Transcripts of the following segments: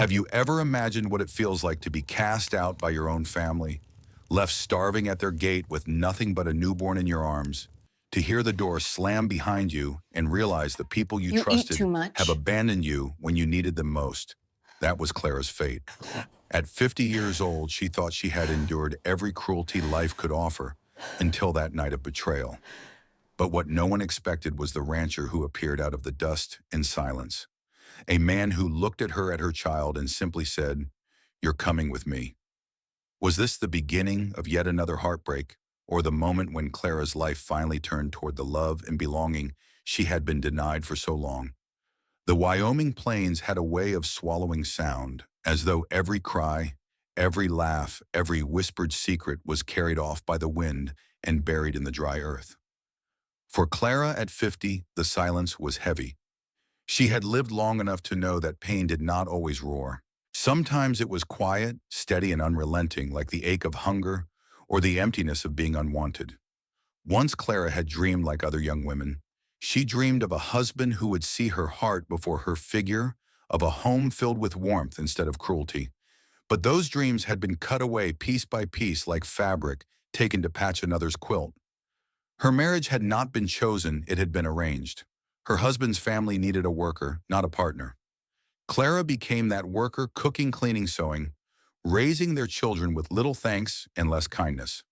Have you ever imagined what it feels like to be cast out by your own family, left starving at their gate with nothing but a newborn in your arms, to hear the door slam behind you and realize the people you You eat too trusted have much. abandoned you when you needed them most? That was Clara's fate. At 50 years old, she thought she had endured every cruelty life could offer until that night of betrayal. But what no one expected was the rancher who appeared out of the dust in silence. A man who looked at her child, and simply said, "You're coming with me." Was this the beginning of yet another heartbreak, or the moment when Clara's life finally turned toward the love and belonging she had been denied for so long? The Wyoming plains had a way of swallowing sound, as though every cry, every laugh, every whispered secret was carried off by the wind and buried in the dry earth. For Clara at 50, the silence was heavy. She had lived long enough to know that pain did not always roar. Sometimes it was quiet, steady, and unrelenting, like the ache of hunger or the emptiness of being unwanted. Once Clara had dreamed like other young women. She dreamed of a husband who would see her heart before her figure, of a home filled with warmth instead of cruelty. But those dreams had been cut away piece by piece like fabric taken to patch another's quilt. Her marriage had not been chosen, it had been arranged. Her husband's family needed a worker, not a partner. Clara became that worker, cooking, cleaning, sewing, raising their children with little thanks and less kindness.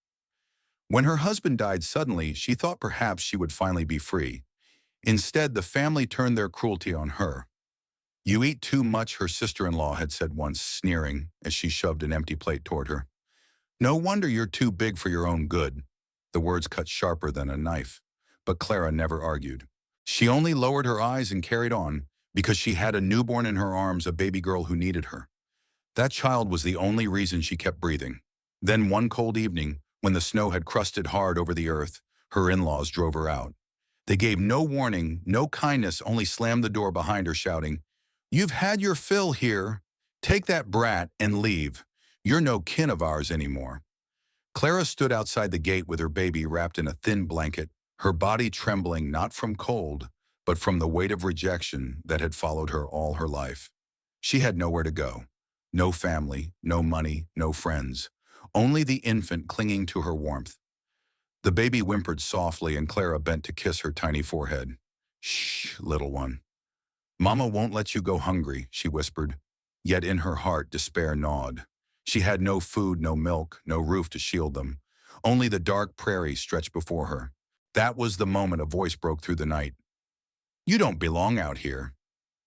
When her husband died suddenly, she thought perhaps she would finally be free. Instead, the family turned their cruelty on her. "You eat too much," her sister-in-law had said once, sneering as she shoved an empty plate toward her. "No wonder you're too big for your own good." The words cut sharper than a knife, but Clara never argued. She only lowered her eyes and carried on, because she had a newborn in her arms, a baby girl who needed her. That child was the only reason she kept breathing. Then one cold evening, when the snow had crusted hard over the earth, her in-laws drove her out. They gave no warning, no kindness, only slammed the door behind her, shouting, "You've had your fill here. Take that brat and leave. You're no kin of ours anymore." Clara stood outside the gate with her baby wrapped in a thin blanket, her body trembling not from cold, but from the weight of rejection that had followed her all her life. She had nowhere to go. No family, no money, no friends. Only the infant clinging to her warmth. The baby whimpered softly, and Clara bent to kiss her tiny forehead. "Shh, little one. Mama won't let you go hungry," she whispered. Yet in her heart, despair gnawed. She had no food, no milk, no roof to shield them. Only the dark prairie stretched before her. That was the moment a voice broke through the night. "You don't belong out here."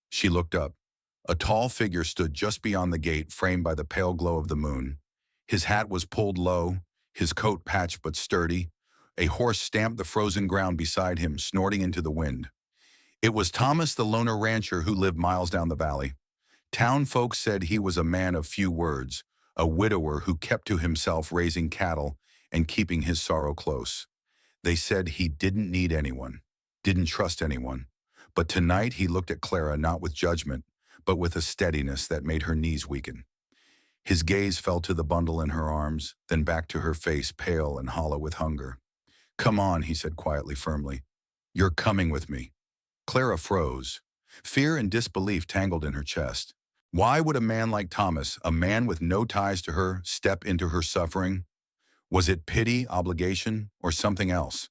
She looked up. A tall figure stood just beyond the gate, framed by the pale glow of the moon. His hat was pulled low, his coat patched but sturdy. A horse stamped the frozen ground beside him, snorting into the wind. It was Thomas, the loner rancher who lived miles down the valley. Town folks said he was a man of few words, a widower who kept to himself, raising cattle and keeping his sorrow close. They said he didn't need anyone, didn't trust anyone. But tonight he looked at Clara not with judgment, but with a steadiness that made her knees weaken. His gaze fell to the bundle in her arms, then back to her face, pale and hollow with hunger. "Come on," he said quietly, firmly. "You're coming with me." Clara froze. Fear and disbelief tangled in her chest. Why would a man like Thomas, a man with no ties to her, step into her suffering? Was it pity, obligation, or something else?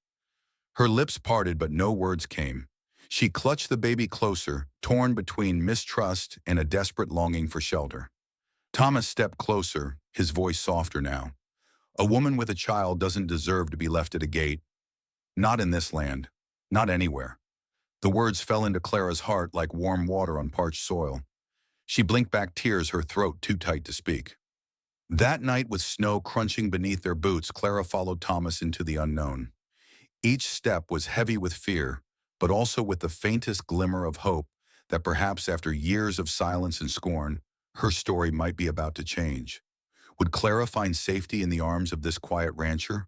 Her lips parted, but no words came. She clutched the baby closer, torn between mistrust and a desperate longing for shelter. Thomas stepped closer, his voice softer now. "A woman with a child doesn't deserve to be left at a gate. Not in this land. Not anywhere." The words fell into Clara's heart like warm water on parched soil. She blinked back tears, her throat too tight to speak. That night, with snow crunching beneath their boots, Clara followed Thomas into the unknown. Each step was heavy with fear, but also with the faintest glimmer of hope that perhaps after years of silence and scorn, her story might be about to change. Would Clara find safety in the arms of this quiet rancher?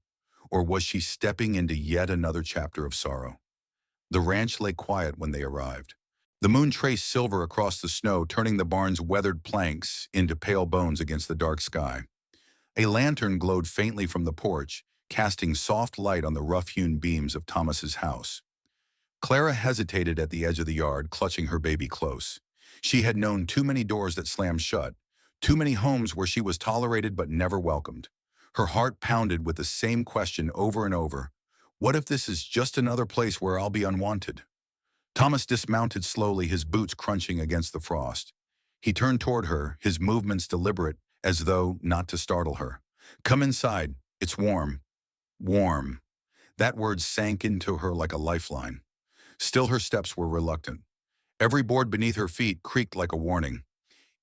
Or was she stepping into yet another chapter of sorrow? The ranch lay quiet when they arrived. The moon traced silver across the snow, turning the barn's weathered planks into pale bones against the dark sky. A lantern glowed faintly from the porch, casting soft light on the rough-hewn beams of Thomas's house. Clara hesitated at the edge of the yard, clutching her baby close. She had known too many doors that slammed shut, too many homes where she was tolerated but never welcomed. Her heart pounded with the same question over and over. What if this is just another place where I'll be unwanted? Thomas dismounted slowly, his boots crunching against the frost. He turned toward her, his movements deliberate, as though not to startle her. Come inside. It's warm. Warm. That word sank into her like a lifeline. Still her steps were reluctant. Every board beneath her feet creaked like a warning.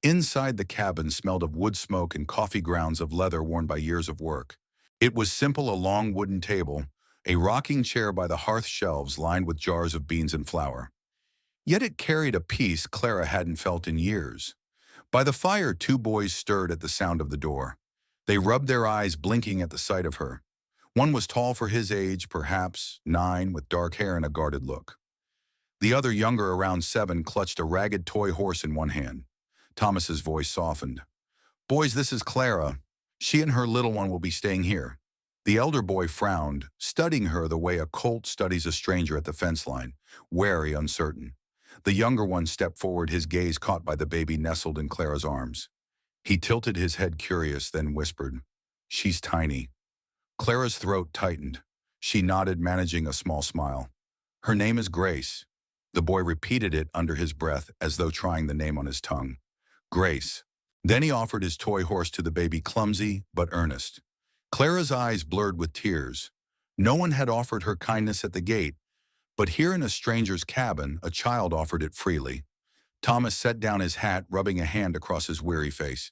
Inside the cabin smelled of wood smoke and coffee grounds of leather worn by years of work. It was simple, a long wooden table, a rocking chair by the hearth shelves lined with jars of beans and flour. Yet it carried a peace Clara hadn't felt in years. By the fire, two boys stirred at the sound of the door. They rubbed their eyes, blinking at the sight of her. One was tall for his age, perhaps 9, with dark hair and a guarded look. The other, younger, around 7, clutched a ragged toy horse in one hand. Thomas's voice softened. Boys, this is Clara. She and her little one will be staying here. The elder boy frowned, studying her the way a colt studies a stranger at the fence line, wary, uncertain. The younger one stepped forward, his gaze caught by the baby nestled in Clara's arms. He tilted his head, curious, then whispered, She's tiny. Clara's throat tightened. She nodded, managing a small smile. Her name is Grace. The boy repeated it under his breath, as though trying the name on his tongue. Grace. Then he offered his toy horse to the baby, clumsy but earnest. Clara's eyes blurred with tears. No one had offered her kindness at the gate, but here in a stranger's cabin, a child offered it freely. Thomas set down his hat, rubbing a hand across his weary face.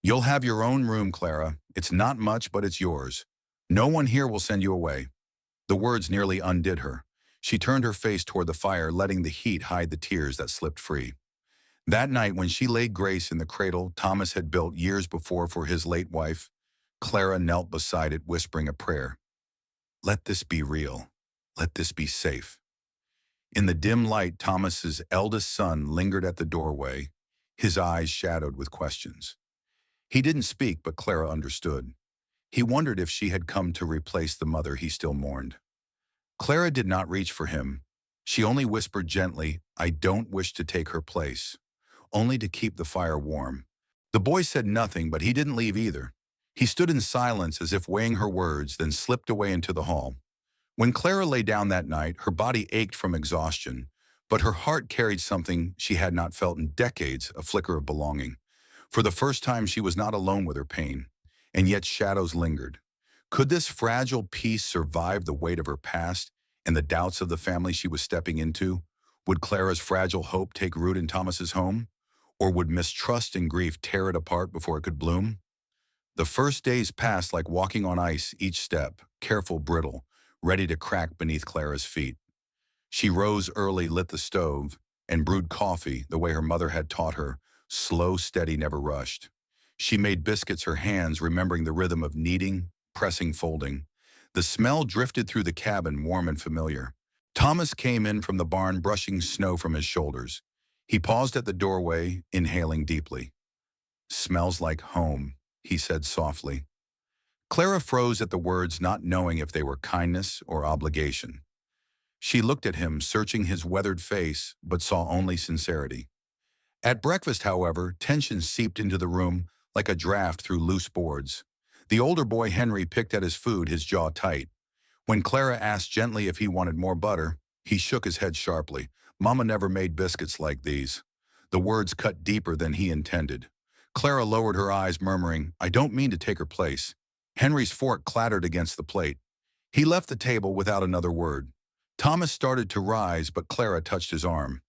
You'll have your own room, Clara. It's not much, but it's yours. No one here will send you away. The words nearly undid her. She turned her face toward the fire, letting the heat hide the tears that slipped free. That night, when she laid Grace in the cradle Thomas had built years before for his late wife, Clara knelt beside it, whispering a prayer. Let this be real. Let this be safe. In the dim light, Thomas's eldest son lingered at the doorway, his eyes shadowed with questions. He didn't speak, but Clara understood. He wondered if she had come to replace the mother he still mourned. Clara did not reach for him. She only whispered gently, I don't wish to take her place, only to keep the fire warm. The boy said nothing, but he didn't leave either. He stood in silence as if weighing her words, then slipped away into the hall. When Clara lay down that night, her body ached from exhaustion, but her heart carried something she had not felt in decades, a flicker of belonging. For the first time, she was not alone with her pain, and yet shadows lingered. Could this fragile peace survive the weight of her past and the doubts of the family she was stepping into? Would Clara's fragile hope take root in Thomas's home? Or would mistrust and grief tear it apart before it could bloom? The first days passed like walking on ice, each step, careful, brittle, ready to crack beneath Clara's feet. She rose early, lit the stove, and brewed coffee the way her mother had taught her, slow, steady, never rushed. She made biscuits, her hands remembering the rhythm of kneading, pressing, folding. The smell drifted through the cabin, warm and familiar. Thomas came in from the barn, brushing snow from his shoulders. He paused at the doorway, inhaling deeply. Smells like home, he said softly. Clara froze at the words, not knowing if they were kindness or obligation. She looked at him, searching his weathered face, but saw only sincerity. At breakfast, however, tension seeped into the room like a draft through loose boards. The older boy, Henry, picked at his food, his jaw tight. When Clara asked gently if he wanted more butter, he shook his head sharply. Mama never made biscuits like these. The words cut deeper than he intended. Clara lowered her eyes, murmuring, I don't mean to take her place. Henry's fork clattered against the plate. He left the table without another word. Thomas started to rise, but Clara touched his arm.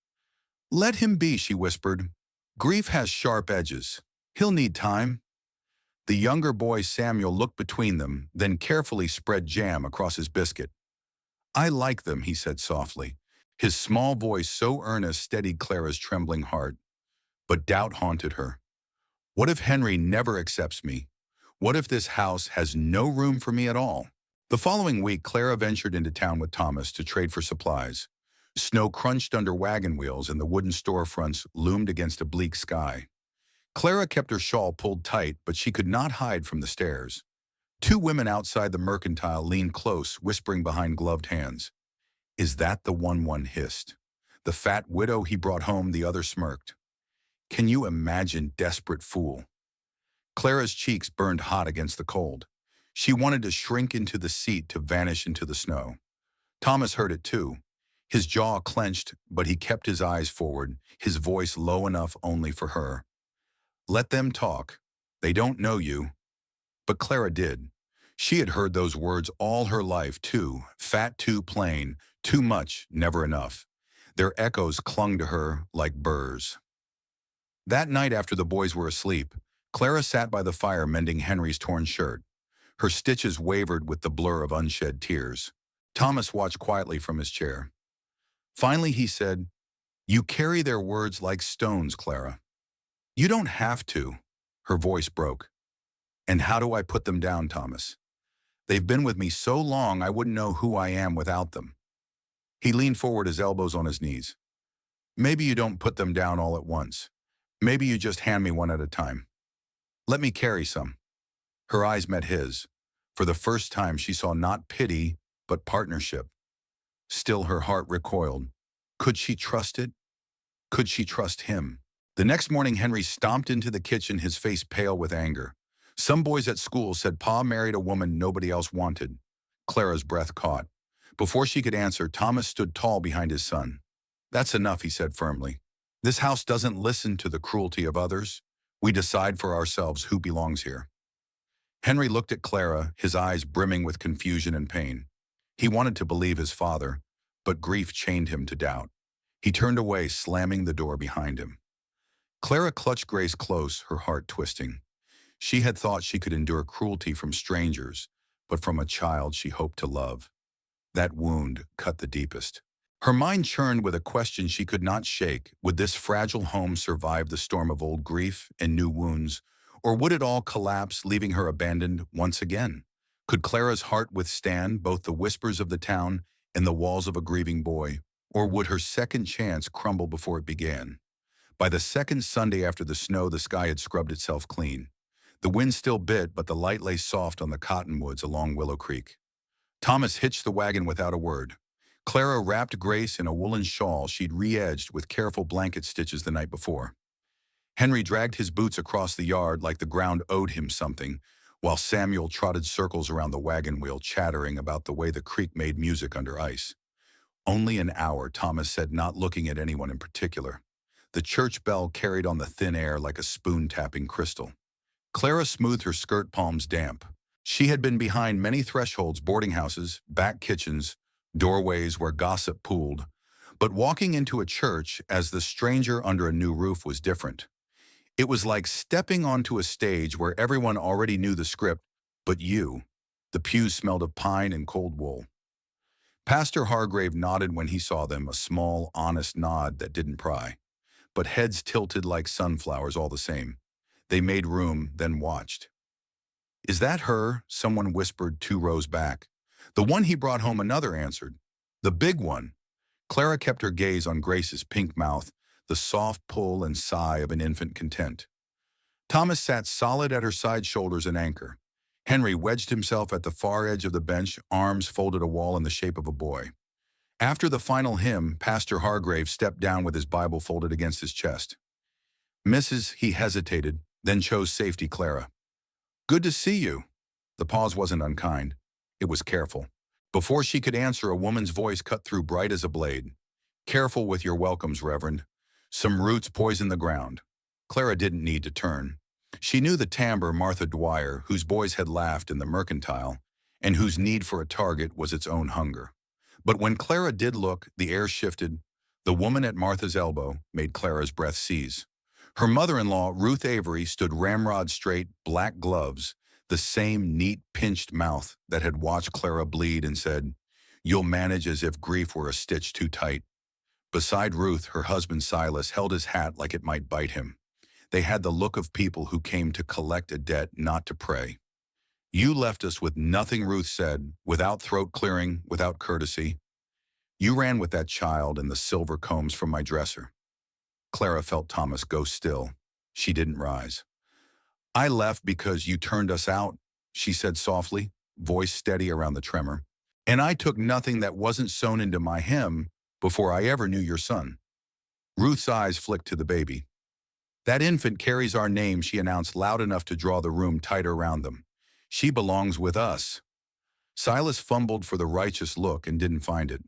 Let him be, she whispered. Grief has sharp edges. He'll need time. The younger boy, Samuel, looked between them, then carefully spread jam across his biscuit. I like them, he said softly. His small voice, so earnest, steadied Clara's trembling heart. But doubt haunted her. What if Henry never accepts me? What if this house has no room for me at all? The following week, Clara ventured into town with Thomas to trade for supplies. Snow crunched under wagon wheels and the wooden storefronts loomed against a bleak sky. Clara kept her shawl pulled tight, but she could not hide from the stares. Two women outside the mercantile leaned close, whispering behind gloved hands. Is that the one hissed? The fat widow he brought home, the other smirked. Can you imagine, desperate fool? Clara's cheeks burned hot against the cold. She wanted to shrink into the seat to vanish into the snow. Thomas heard it too. His jaw clenched, but he kept his eyes forward, his voice low enough only for her. Let them talk. They don't know you. But Clara did. She had heard those words all her life, too fat, too plain, too much, never enough. Their echoes clung to her like burrs. That night after the boys were asleep, Clara sat by the fire mending Henry's torn shirt. Her stitches wavered with the blur of unshed tears. Thomas watched quietly from his chair. Finally he said, "You carry their words like stones, Clara." "You don't have to." Her voice broke. "And how do I put them down, Thomas? They've been with me so long I wouldn't know who I am without them." He leaned forward, his elbows on his knees. "Maybe you don't put them down all at once. Maybe you just hand me one at a time. Let me carry some." Her eyes met his. For the first time she saw not pity, but partnership. Still her heart recoiled. Could she trust it? Could she trust him? The next morning Henry stomped into the kitchen, his face pale with anger. Some boys at school said Pa married a woman nobody else wanted. Clara's breath caught. Before she could answer, Thomas stood tall behind his son. "That's enough," he said firmly. "This house doesn't listen to the cruelty of others. We decide for ourselves who belongs here." Henry looked at Clara, his eyes brimming with confusion and pain. He wanted to believe his father, but grief chained him to doubt. He turned away, slamming the door behind him. Clara clutched Grace close, her heart twisting. She had thought she could endure cruelty from strangers, but from a child she hoped to love. That wound cut the deepest. Her mind churned with a question she could not shake. Would this fragile home survive the storm of old grief and new wounds, or would it all collapse, leaving her abandoned once again? Could Clara's heart withstand both the whispers of the town and the walls of a grieving boy, or would her second chance crumble before it began? By the second Sunday after the snow, the sky had scrubbed itself clean. The wind still bit, but the light lay soft on the cottonwoods along Willow Creek. Thomas hitched the wagon without a word. Clara wrapped Grace in a woolen shawl she'd re-edged with careful blanket stitches the night before. Henry dragged his boots across the yard like the ground owed him something, while Samuel trotted circles around the wagon wheel, chattering about the way the creek made music under ice. "Only an hour," Thomas said, not looking at anyone in particular. The church bell carried on the thin air like a spoon-tapping crystal. Clara smoothed her skirt palms damp. She had been behind many thresholds, boarding houses, back kitchens, doorways where gossip pooled. But walking into a church as the stranger under a new roof was different. It was like stepping onto a stage where everyone already knew the script, but you. The pews smelled of pine and cold wool. Pastor Hargrave nodded when he saw them, a small, honest nod that didn't pry. But heads tilted like sunflowers all the same. They made room, then watched. "Is that her?" someone whispered 2 rows back. "The one he brought home," another answered. "The big one." Clara kept her gaze on Grace's pink mouth, the soft pull and sigh of an infant content. Thomas sat solid at her side shoulders, an anchor. Henry wedged himself at the far edge of the bench, arms folded a wall in the shape of a boy. After the final hymn, Pastor Hargrave stepped down with his Bible folded against his chest. "Mrs." He hesitated, then chose safety. "Clara." "Good to see you." The pause wasn't unkind. It was careful. Before she could answer, a woman's voice cut through, bright as a blade. "Careful with your welcomes, Reverend. Some roots poison the ground." Clara didn't need to turn. She knew the timbre, Martha Dwyer, whose boys had laughed in the mercantile, and whose need for a target was its own hunger. But when Clara did look, the air shifted. The woman at Martha's elbow made Clara's breath seize. Her mother-in-law, Ruth Avery, stood ramrod straight, black gloves, the same neat, pinched mouth that had watched Clara bleed and said, "You'll manage," as if grief were a stitch too tight. Beside Ruth, her husband Silas held his hat like it might bite him. They had the look of people who came to collect a debt, not to pray. "You left us with nothing," Ruth said, without throat clearing, without courtesy. "You ran with that child and the silver combs from my dresser." Clara felt Thomas go still. She didn't rise. "I left because you turned us out," she said softly, voice steady around the tremor. "And I took nothing that wasn't sewn into my hem before I ever knew your son." Ruth's eyes flicked to the baby. That infant carries our name, she announced loud enough to draw the room tighter around them. She belongs with us. Silas fumbled for the righteous look and didn't find it.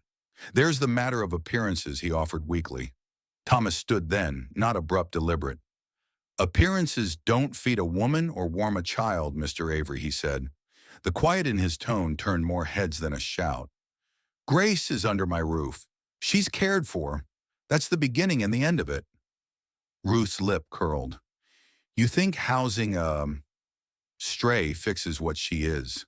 There's the matter of appearances, he offered weakly. Thomas stood then, not abrupt, deliberate. Appearances don't feed a woman or warm a child, Mr. Avery, he said. The quiet in his tone turned more heads than a shout. Grace is under my roof. She's cared for. That's the beginning and the end of it. Ruth's lip curled. You think housing a stray fixes what she is?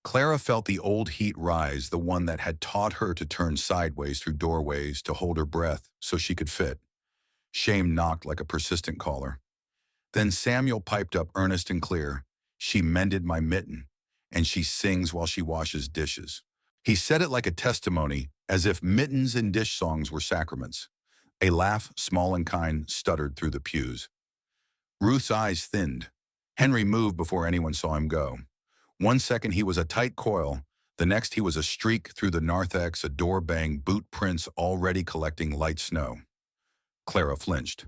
Clara felt the old heat rise, the one that had taught her to turn sideways through doorways, to hold her breath so she could fit. Shame knocked like a persistent caller. Then Samuel piped up earnest and clear. She mended my mitten, and she sings while she washes dishes. He said it like a testimony, as if mittens and dish songs were sacraments. A laugh, small and kind, stuttered through the pews. Ruth's eyes thinned. Henry moved before anyone saw him go. 1 second he was a tight coil, the next he was a streak through the narthex, a door bang, boot prints already collecting light snow. Clara flinched.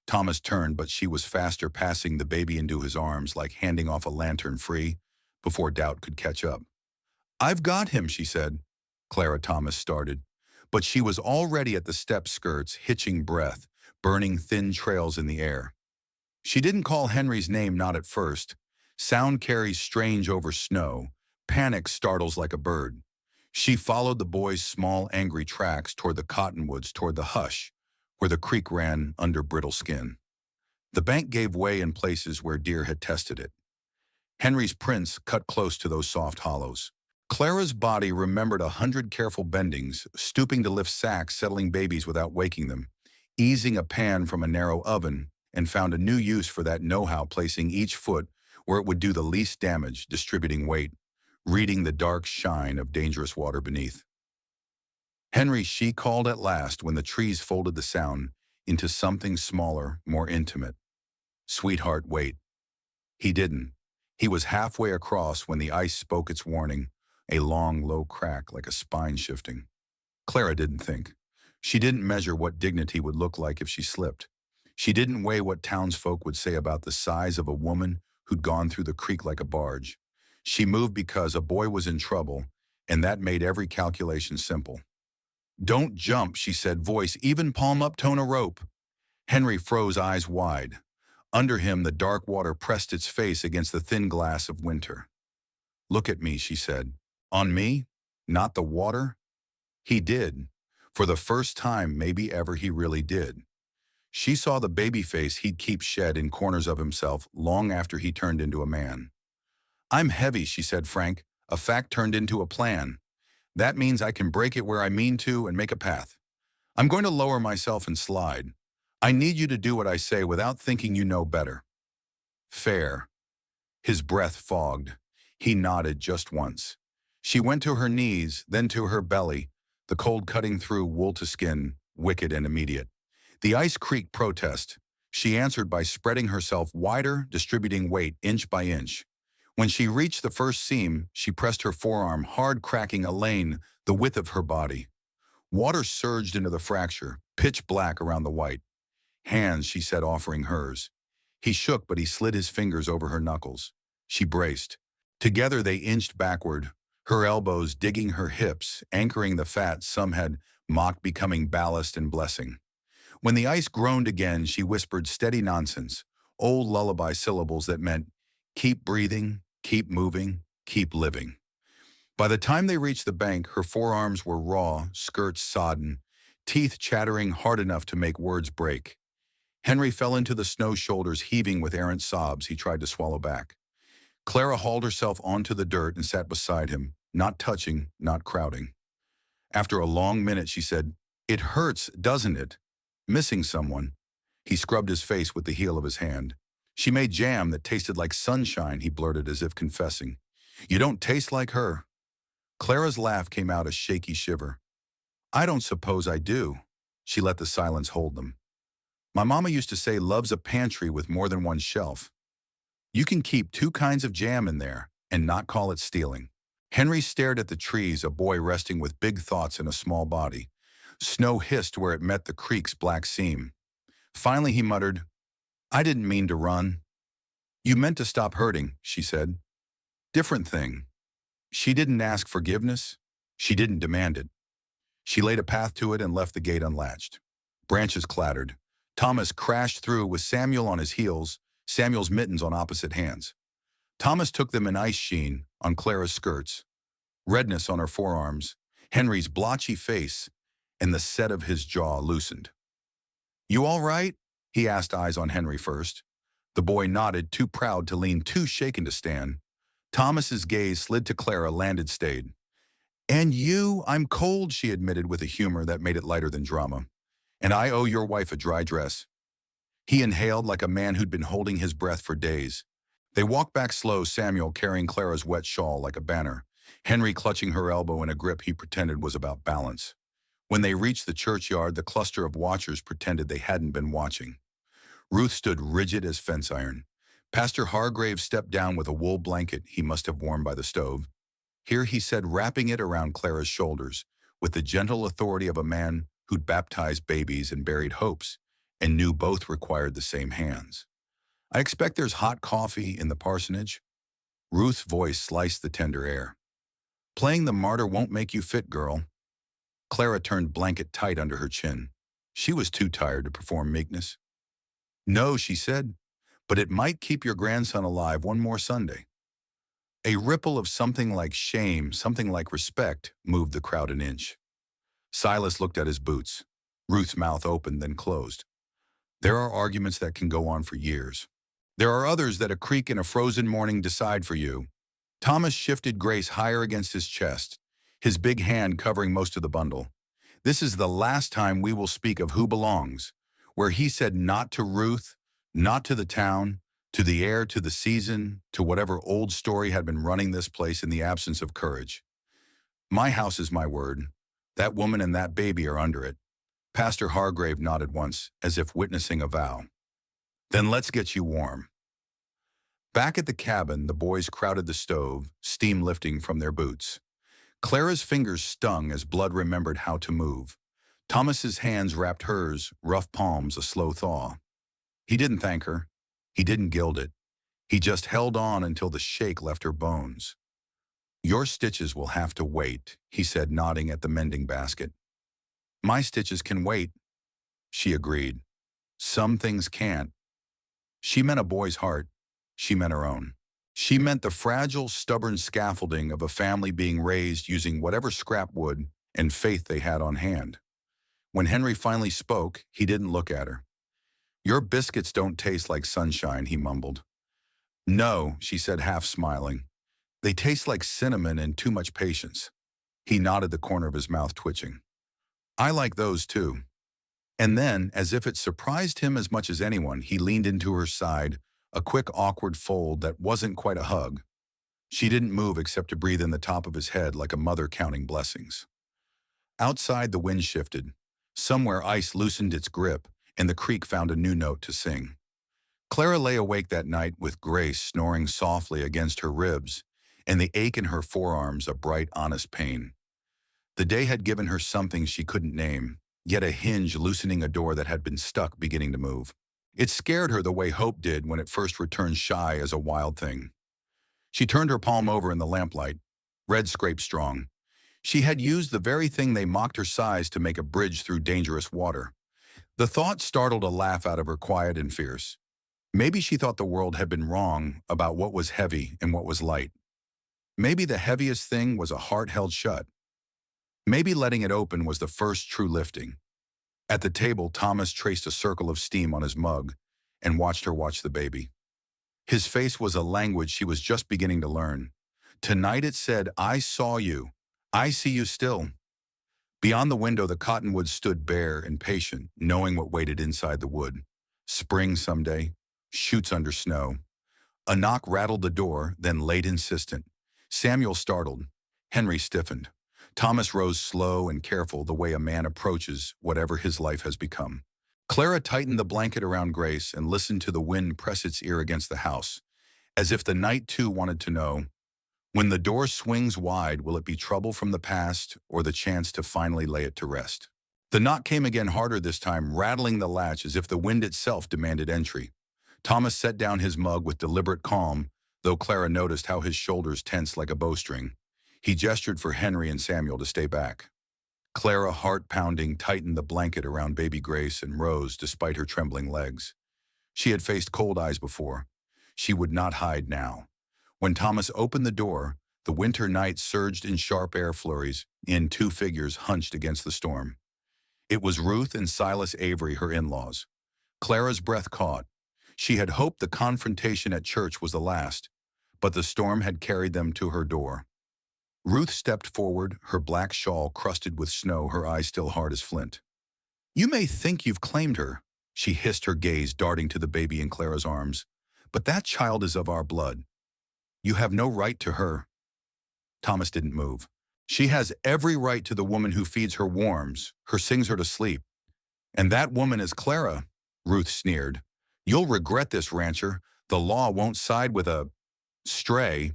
Thomas turned, but she was faster, passing the baby into his arms like handing off a lantern free, before doubt could catch up. I've got him, she said. Clara Thomas started, but she was already at the step skirts, hitching breath, burning thin trails in the air. She didn't call Henry's name, not at first. Sound carries strange over snow. Panic startles like a bird. She followed the boy's small, angry tracks toward the cottonwoods, toward the hush, where the creek ran under brittle skin. The bank gave way in places where deer had tested it. Henry's prints cut close to those soft hollows. Clara's body remembered 100 careful bendings, stooping to lift sacks, settling babies without waking them, easing a pan from a narrow oven, and found a new use for that know-how, placing each foot where it would do the least damage, distributing weight, reading the dark shine of dangerous water beneath. Henry, she called at last when the trees folded the sound into something smaller, more intimate. Sweetheart, wait. He didn't. He was halfway across when the ice spoke its warning, a long, low crack like a spine shifting. Clara didn't think. She didn't measure what dignity would look like if she slipped. She didn't weigh what townsfolk would say about the size of a woman who'd gone through the creek like a barge. She moved because a boy was in trouble, and that made every calculation simple. Don't jump, she said, voice even, palm up, tone a rope. Henry froze, eyes wide. Under him, the dark water pressed its face against the thin glass of winter. Look at me, she said. On me? Not the water? He did. For the first time, maybe ever, he really did. She saw the baby face he'd keep shed in corners of himself long after he turned into a man. I'm heavy, she said, frank, a fact turned into a plan. That means I can break it where I mean to and make a path. I'm going to lower myself and slide. I need you to do what I say without thinking you know better. Fair. His breath fogged. He nodded just once. She went to her knees, then to her belly, the cold cutting through wool to skin, wicked and immediate. The ice creaked protest. She answered by spreading herself wider, distributing weight inch by inch. When she reached the first seam, she pressed her forearm hard, cracking a lane the width of her body. Water surged into the fracture, pitch black around the white. Hands, she said, offering hers. He shook, but he slid his fingers over her knuckles. She braced. Together they inched backward, her elbows digging her hips, anchoring the fat some had mocked becoming ballast and blessing. When the ice groaned again, she whispered steady nonsense, old lullaby syllables that meant, keep breathing, keep moving, keep living. By the time they reached the bank, her forearms were raw, skirts sodden, teeth chattering hard enough to make words break. Henry fell into the snow shoulders, heaving with errant sobs he tried to swallow back. Clara hauled herself onto the dirt and sat beside him, not touching, not crowding. After a long minute, she said, It hurts, doesn't it? Missing someone. He scrubbed his face with the heel of his hand. She made jam that tasted like sunshine, he blurted as if confessing. You don't taste like her. Clara's laugh came out a shaky shiver. I don't suppose I do. She let the silence hold them. My mama used to say love's a pantry with more than one shelf. You can keep 2 kinds of jam in there and not call it stealing. Henry stared at the trees, a boy resting with big thoughts in a small body. Snow hissed where it met the creek's black seam. Finally he muttered, I didn't mean to run. You meant to stop hurting, she said. Different thing. She didn't ask forgiveness. She didn't demand it. She laid a path to it and left the gate unlatched. Branches clattered. Thomas crashed through with Samuel on his heels, Samuel's mittens on opposite hands. Thomas took them in ice sheen on Clara's skirts, redness on her forearms, Henry's blotchy face, and the set of his jaw loosened. You all right? He asked, eyes on Henry first. The boy nodded, too proud to lean, too shaken to stand. Thomas's gaze slid to Clara, landed, stayed. And you, I'm cold, she admitted with a humor that made it lighter than drama. And I owe your wife a dry dress. He inhaled like a man who'd been holding his breath for days. They walked back slow, Samuel carrying Clara's wet shawl like a banner, Henry clutching her elbow in a grip he pretended was about balance. When they reached the churchyard, the cluster of watchers pretended they hadn't been watching. Ruth stood rigid as fence iron. Pastor Hargrave stepped down with a wool blanket he must have worn by the stove. Here he said, wrapping it around Clara's shoulders, with the gentle authority of a man who'd baptized babies and buried hopes, and knew both required the same hands. I expect there's hot coffee in the parsonage. Ruth's voice sliced the tender air. Playing the martyr won't make you fit, girl. Clara turned blanket tight under her chin. She was too tired to perform meekness. No, she said, but it might keep your grandson alive one more Sunday. A ripple of something like shame, something like respect, moved the crowd an inch. Silas looked at his boots. Ruth's mouth opened, then closed. There are arguments that can go on for years. There are others that a creek in a frozen morning decide for you. Thomas shifted Grace higher against his chest, his big hand covering most of the bundle. This is the last time we will speak of who belongs, where he said not to Ruth, not to the town, to the air, to the season, to whatever old story had been running this place in the absence of courage. My house is my word. That woman and that baby are under it. Pastor Hargrave nodded once, as if witnessing a vow. Then let's get you warm. Back at the cabin, the boys crowded the stove, steam lifting from their boots. Clara's fingers stung as blood remembered how to move. Thomas's hands wrapped hers, rough palms a slow thaw. He didn't thank her. He didn't gild it. He just held on until the shake left her bones. Your stitches will have to wait, he said, nodding at the mending basket. My stitches can wait, she agreed. Some things can't. She meant a boy's heart. She meant her own. She meant the fragile, stubborn scaffolding of a family being raised using whatever scrap wood and faith they had on hand. When Henry finally spoke, he didn't look at her. Your biscuits don't taste like sunshine, he mumbled. No, she said, half smiling. They taste like cinnamon and too much patience. He nodded, the corner of his mouth twitching. I like those too. And then, as if it surprised him as much as anyone, he leaned into her side, a quick, awkward fold that wasn't quite a hug. She didn't move except to breathe in the top of his head like a mother counting blessings. Outside, the wind shifted. Somewhere ice loosened its grip, and the creek found a new note to sing. Clara lay awake that night with Grace snoring softly against her ribs, and the ache in her forearms a bright, honest pain. The day had given her something she couldn't name, yet a hinge loosening a door that had been stuck beginning to move. It scared her the way hope did when it first returned shy as a wild thing. She turned her palm over in the lamplight, red scraped strong. She had used the very thing they mocked her size to make a bridge through dangerous water. The thought startled a laugh out of her, quiet and fierce. Maybe she thought the world had been wrong about what was heavy and what was light. Maybe the heaviest thing was a heart held shut. Maybe letting it open was the first true lifting. At the table, Thomas traced a circle of steam on his mug and watched her watch the baby. His face was a language she was just beginning to learn. Tonight it said, I saw you. I see you still. Beyond the window, the cottonwoods stood bare and patient, knowing what waited inside the wood. Spring someday, shoots under snow. A knock rattled the door, then late insistent. Samuel startled. Henry stiffened. Thomas rose slow and careful, the way a man approaches whatever his life has become. Clara tightened the blanket around Grace and listened to the wind press its ear against the house, as if the night too wanted to know, when the door swings wide, will it be trouble from the past or the chance to finally lay it to rest? The knock came again, harder this time, rattling the latch as if the wind itself demanded entry. Thomas set down his mug with deliberate calm, though Clara noticed how his shoulders tensed like a bowstring. He gestured for Henry and Samuel to stay back. Clara, heart-pounding, tightened the blanket around baby Grace and rose despite her trembling legs. She had faced cold eyes before. She would not hide now. When Thomas opened the door, the winter night surged in sharp air flurries, and two figures hunched against the storm. It was Ruth and Silas Avery, her in-laws. Clara's breath caught. She had hoped the confrontation at church was the last, but the storm had carried them to her door. Ruth stepped forward, her black shawl crusted with snow, her eyes still hard as flint. "You may think you've claimed her," she hissed, her gaze darting to the baby in Clara's arms, "but that child is of our blood. You have no right to her." Thomas didn't move. "She has every right to the woman who feeds her, warms her, sings her to sleep. And that woman is Clara," Ruth sneered. "You'll regret this, rancher. The law won't side with a stray."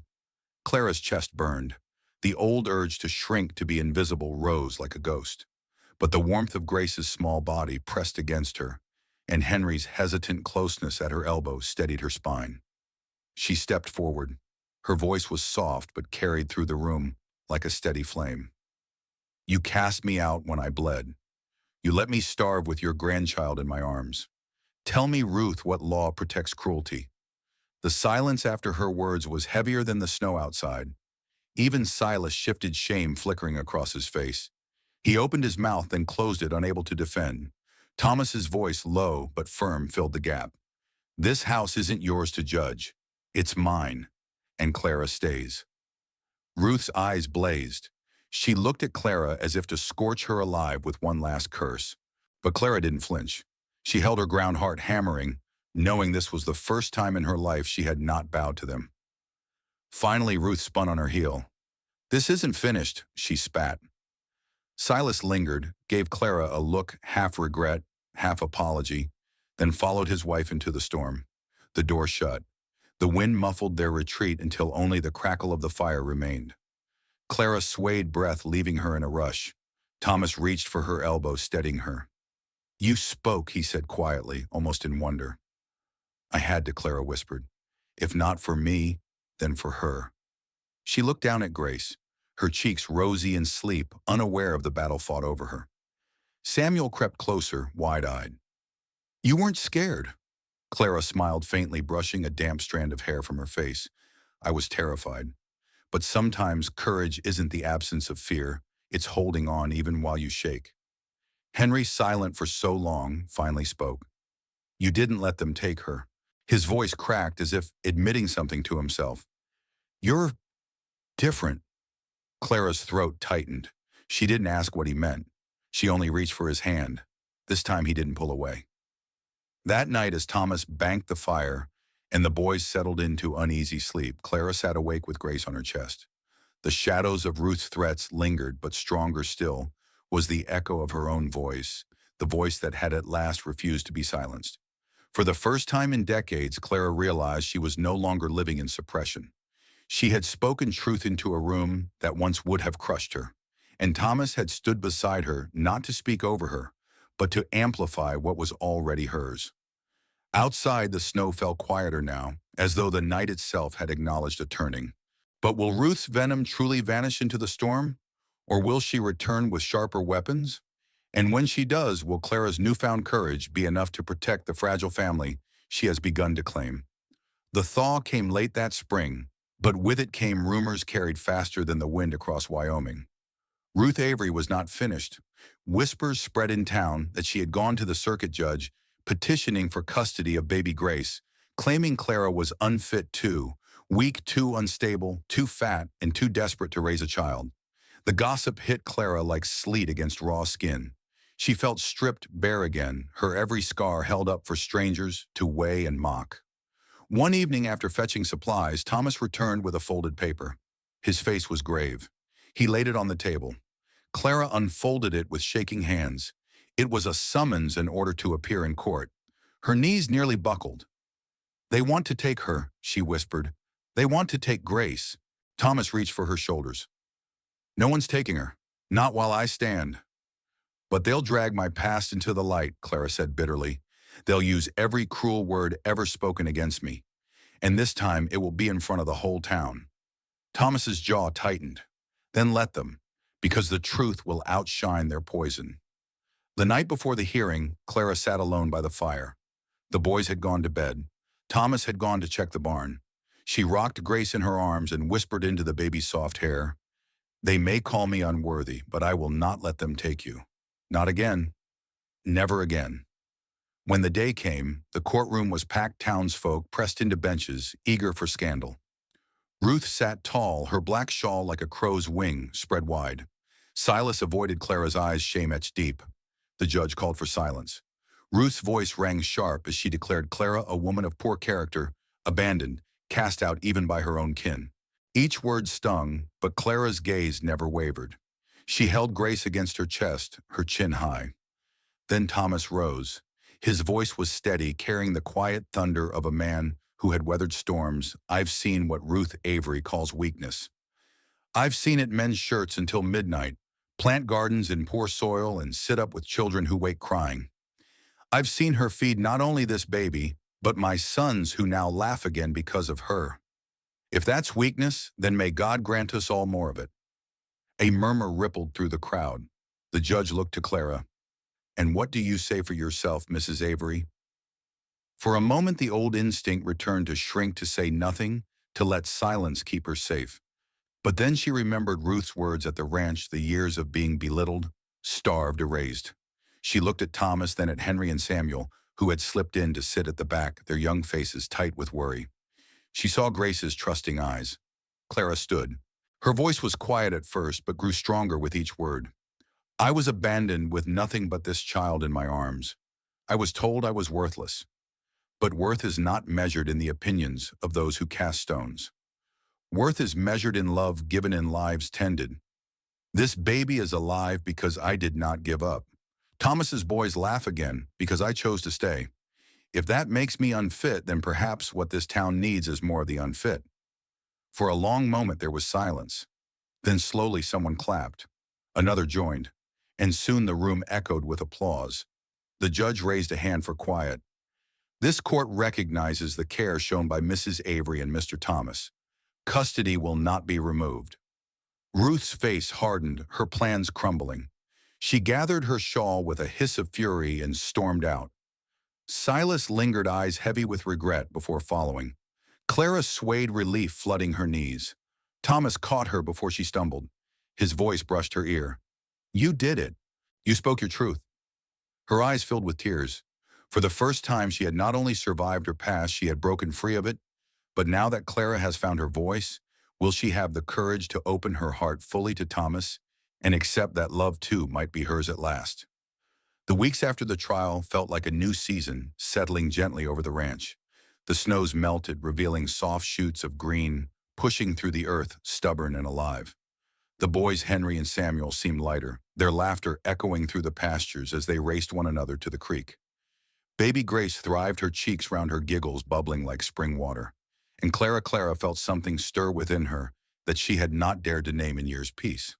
Clara's chest burned. The old urge to shrink, to be invisible, rose like a ghost. But the warmth of Grace's small body pressed against her, and Henry's hesitant closeness at her elbow steadied her spine. She stepped forward. Her voice was soft but carried through the room like a steady flame. "You cast me out when I bled. You let me starve with your grandchild in my arms. Tell me, Ruth, what law protects cruelty?" The silence after her words was heavier than the snow outside. Even Silas shifted, shame flickering across his face. He opened his mouth, then closed it, unable to defend. Thomas's voice, low but firm, filled the gap. "This house isn't yours to judge. It's mine. And Clara stays." Ruth's eyes blazed. She looked at Clara as if to scorch her alive with one last curse. But Clara didn't flinch. She held her ground, heart hammering, knowing this was the first time in her life she had not bowed to them. Finally, Ruth spun on her heel. "This isn't finished," she spat. Silas lingered, gave Clara a look, half regret, half apology, then followed his wife into the storm. The door shut. The wind muffled their retreat until only the crackle of the fire remained. Clara swayed, breath leaving her in a rush. Thomas reached for her elbow, steadying her. "You spoke," he said quietly, almost in wonder. "I had to," Clara whispered. "If not for me, then for her." She looked down at Grace, her cheeks rosy in sleep, unaware of the battle fought over her. Samuel crept closer, wide-eyed. "You weren't scared?" Clara smiled faintly, brushing a damp strand of hair from her face. "I was terrified. But sometimes courage isn't the absence of fear, it's holding on even while you shake." Henry, silent for so long, finally spoke. "You didn't let them take her." His voice cracked as if admitting something to himself. "You're different." Clara's throat tightened. She didn't ask what he meant. She only reached for his hand. This time he didn't pull away. That night, as Thomas banked the fire and the boys settled into uneasy sleep, Clara sat awake with Grace on her chest. The shadows of Ruth's threats lingered, but stronger still was the echo of her own voice, the voice that had at last refused to be silenced. For the first time in decades, Clara realized she was no longer living in suppression. She had spoken truth into a room that once would have crushed her, and Thomas had stood beside her, not to speak over her, but to amplify what was already hers. Outside, the snow fell quieter now, as though the night itself had acknowledged a turning. But will Ruth's venom truly vanish into the storm? Or will she return with sharper weapons? And when she does, will Clara's newfound courage be enough to protect the fragile family she has begun to claim? The thaw came late that spring, but with it came rumors carried faster than the wind across Wyoming. Ruth Avery was not finished. Whispers spread in town that she had gone to the circuit judge, petitioning for custody of baby Grace, claiming Clara was unfit too, weak, too unstable, too fat, and too desperate to raise a child. The gossip hit Clara like sleet against raw skin. She felt stripped bare again, her every scar held up for strangers to weigh and mock. One evening after fetching supplies, Thomas returned with a folded paper. His face was grave. He laid it on the table. Clara unfolded it with shaking hands. It was a summons in order to appear in court. Her knees nearly buckled. "They want to take her," she whispered. "They want to take Grace." Thomas reached for her shoulders. "No one's taking her. Not while I stand." "But they'll drag my past into the light," Clara said bitterly. They'll use every cruel word ever spoken against me, and this time it will be in front of the whole town." Thomas's jaw tightened. Then let them, because the truth will outshine their poison. The night before the hearing, Clara sat alone by the fire. The boys had gone to bed. Thomas had gone to check the barn. She rocked Grace in her arms and whispered into the baby's soft hair, "They may call me unworthy, but I will not let them take you. Not again. Never again." When the day came, the courtroom was packed townsfolk pressed into benches, eager for scandal. Ruth sat tall, her black shawl like a crow's wing, spread wide. Silas avoided Clara's eyes, shame-etched deep. The judge called for silence. Ruth's voice rang sharp as she declared Clara a woman of poor character, abandoned, cast out even by her own kin. Each word stung, but Clara's gaze never wavered. She held Grace against her chest, her chin high. Then Thomas rose. His voice was steady, carrying the quiet thunder of a man who had weathered storms. "I've seen what Ruth Avery calls weakness. I've seen it mend shirts until midnight, plant gardens in poor soil, and sit up with children who wake crying. I've seen her feed not only this baby, but my sons who now laugh again because of her. If that's weakness, then may God grant us all more of it." A murmur rippled through the crowd. The judge looked to Clara. "And what do you say for yourself, Mrs. Avery?" For a moment the old instinct returned to shrink, to say nothing, to let silence keep her safe. But then she remembered Ruth's words at the ranch, the years of being belittled, starved, erased. She looked at Thomas, then at Henry and Samuel, who had slipped in to sit at the back, their young faces tight with worry. She saw Grace's trusting eyes. Clara stood. Her voice was quiet at first, but grew stronger with each word. "I was abandoned with nothing but this child in my arms. I was told I was worthless. But worth is not measured in the opinions of those who cast stones. Worth is measured in love given in lives tended. This baby is alive because I did not give up. Thomas's boys laugh again because I chose to stay. If that makes me unfit, then perhaps what this town needs is more of the unfit." For a long moment there was silence. Then slowly someone clapped. Another joined, and soon the room echoed with applause. The judge raised a hand for quiet. "This court recognizes the care shown by Mrs. Avery and Mr. Thomas. Custody will not be removed." Ruth's face hardened, her plans crumbling. She gathered her shawl with a hiss of fury and stormed out. Silas lingered, eyes heavy with regret, before following. Clara swayed, relief flooding her knees. Thomas caught her before she stumbled. His voice brushed her ear. "You did it. You spoke your truth." Her eyes filled with tears. For the first time, she had not only survived her past, she had broken free of it. But now that Clara has found her voice, will she have the courage to open her heart fully to Thomas and accept that love too might be hers at last? The weeks after the trial felt like a new season, settling gently over the ranch. The snows melted, revealing soft shoots of green, pushing through the earth, stubborn and alive. The boys, Henry and Samuel, seemed lighter, their laughter echoing through the pastures as they raced one another to the creek. Baby Grace thrived, her cheeks round her giggles bubbling like spring water. And Clara felt something stir within her that she had not dared to name in years. Peace.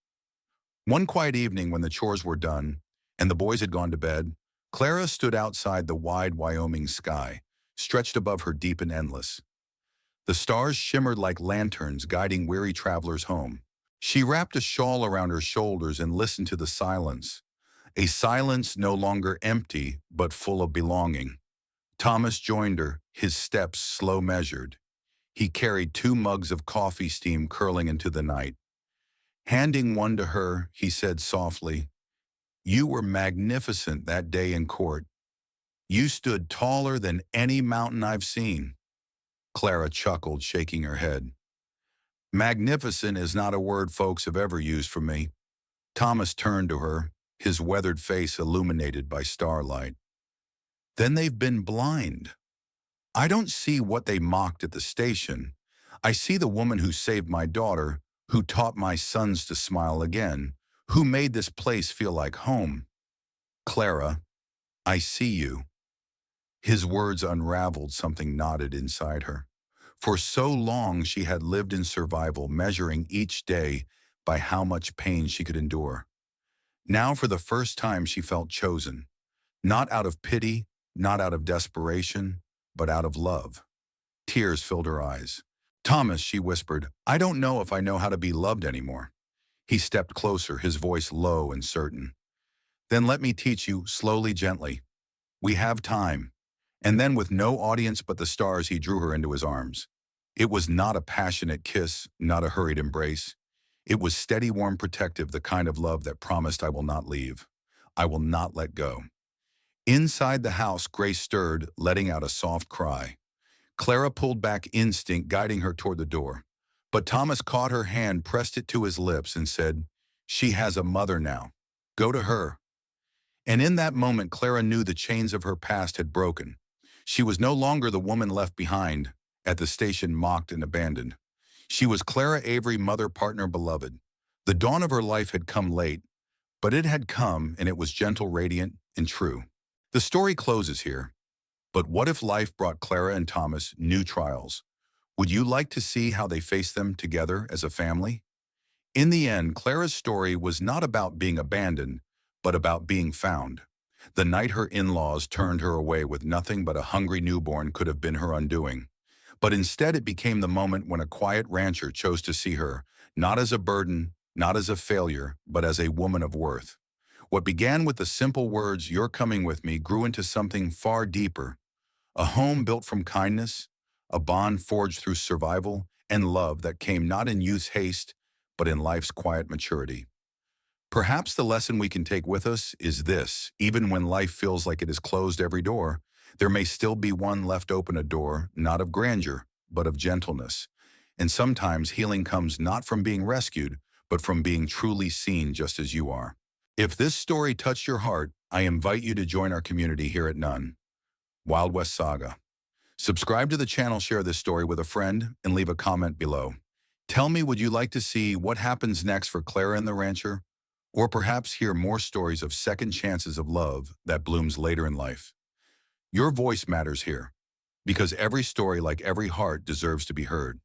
One quiet evening when the chores were done and the boys had gone to bed, Clara stood outside the wide Wyoming sky, stretched above her deep and endless. The stars shimmered like lanterns guiding weary travelers home. She wrapped a shawl around her shoulders and listened to the silence, a silence no longer empty but full of belonging. Thomas joined her, his steps slow measured. He carried 2 mugs of coffee, steam curling into the night. Handing one to her, he said softly, "You were magnificent that day in court. You stood taller than any mountain I've seen." Clara chuckled, shaking her head. "Magnificent is not a word folks have ever used for me." Thomas turned to her, his weathered face illuminated by starlight. "Then they've been blind. I don't see what they mocked at the station. I see the woman who saved my daughter, who taught my sons to smile again, who made this place feel like home. Clara, I see you." His words unraveled, something knotted inside her. For so long she had lived in survival, measuring each day by how much pain she could endure. Now for the first time she felt chosen, not out of pity, not out of desperation, but out of love. Tears filled her eyes. Thomas, she whispered, I don't know if I know how to be loved anymore. He stepped closer, his voice low and certain. Then let me teach you, slowly, gently. We have time. And then with no audience but the stars, he drew her into his arms. It was not a passionate kiss, not a hurried embrace. It was steady, warm, protective, the kind of love that promised I will not leave. I will not let go. Inside the house, Grace stirred, letting out a soft cry. Clara pulled back, instinct guiding her toward the door. But Thomas caught her hand, pressed it to his lips, and said, She has a mother now. Go to her. And in that moment, Clara knew the chains of her past had broken. She was no longer the woman left behind, at the station, mocked and abandoned. She was Clara Avery, mother, partner, beloved. The dawn of her life had come late, but it had come, and it was gentle, radiant, and true. The story closes here. But what if life brought Clara and Thomas new trials? Would you like to see how they faced them together as a family? In the end, Clara's story was not about being abandoned, but about being found. The night her in-laws turned her away with nothing but a hungry newborn could have been her undoing. But instead it became the moment when a quiet rancher chose to see her, not as a burden, not as a failure, but as a woman of worth. What began with the simple words, You're coming with me, grew into something far deeper. A home built from kindness, a bond forged through survival, and love that came not in youth's haste, but in life's quiet maturity. Perhaps the lesson we can take with us is this: even when life feels like it has closed every door, there may still be one left open, a door, not of grandeur, but of gentleness. And sometimes healing comes not from being rescued, but from being truly seen just as you are. If this story touched your heart, I invite you to join our community here at Wild West Saga. Subscribe to the channel, share this story with a friend, and leave a comment below. Tell me, would you like to see what happens next for Clara and the rancher? Or perhaps hear more stories of second chances of love that blooms later in life? Your voice matters here, because every story, like every heart, deserves to be heard.